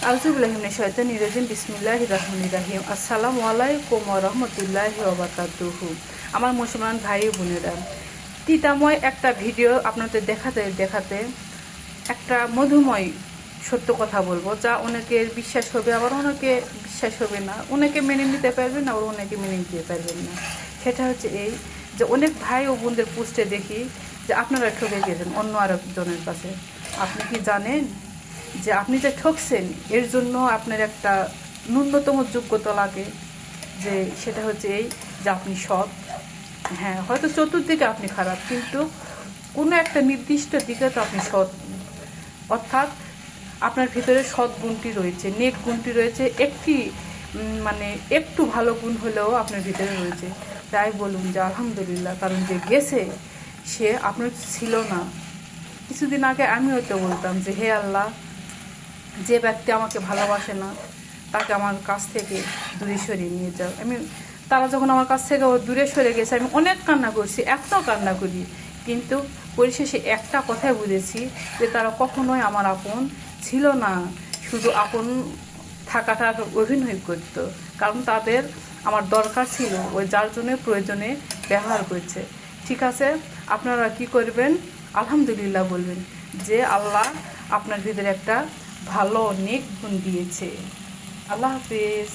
আউযুবিল্লাহি মিনাশ শাইতানির রাজিম বিসমিল্লাহির রহমানির রহিম। আসসালামু আলাইকুম ওয়া রাহমাতুল্লাহি ওয়া বারাকাতুহু। আমার মুসলমান ভাই বোনেরা, তিতাময় একটা ভিডিও আপনাদের দেখাতে দেখাতে একটা মধুময় সত্য কথা বলবো, যা অনেকের বিশ্বাস হবে, আবার অনেকে বিশ্বাস হবে না। অনেকে মেনে নিতে পারবেন, আবার অনেকে মেনে নিতে পারবেন না। সেটা হচ্ছে এই যে অনেক ভাই ও বোনদের পোস্টে দেখি যে আপনারা ঠকে গেছেন অন্য আরেকজনের কাছে। আপনি কি জানেন যে আপনি যে ঠকছেন এর জন্য আপনার একটা ন্যূনতম যোগ্যতা লাগে, যে সেটা হচ্ছে এই যে আপনি সৎ। হ্যাঁ, হয়তো চতুর্দিকে আপনি খারাপ, কিন্তু কোনো একটা নির্দিষ্ট দিকে তো আপনি সৎ। অর্থাৎ আপনার ভিতরে সৎ গুণটি রয়েছে, নেক গুণটি রয়েছে, একটি মানে একটু ভালো গুণ হলেও আপনার ভিতরে রয়েছে। তাই বলুন যে আলহামদুলিল্লাহ, কারণ যে গেছে সে আপনার ছিল না। কিছুদিন আগে আমিও তো বলতাম যে হে আল্লাহ, যে ব্যক্তি আমাকে ভালোবাসে না তাকে আমার কাছ থেকে দূরে সরিয়ে নিয়ে যাও। তারা যখন আমার কাছ থেকে দূরে সরে গেছে, আমি অনেক কান্না করছি, এত কান্না করি, কিন্তু পরিশেষে একটা কথাই বুঝেছি যে তারা কখনোই আমার আপন ছিল না, শুধু আপন থাকাটা অভিনয় করত। কারণ তাদের আমার দরকার ছিল, ওই যার জন্য প্রয়োজনে ব্যবহার করছে। ঠিক আছে, আপনারা কি করবেন? আলহামদুলিল্লাহ বলবেন যে আল্লাহ আপনার ভিতরে একটা ভালো নেক গুণ দিয়েছে। আল্লাহ হাফিজ।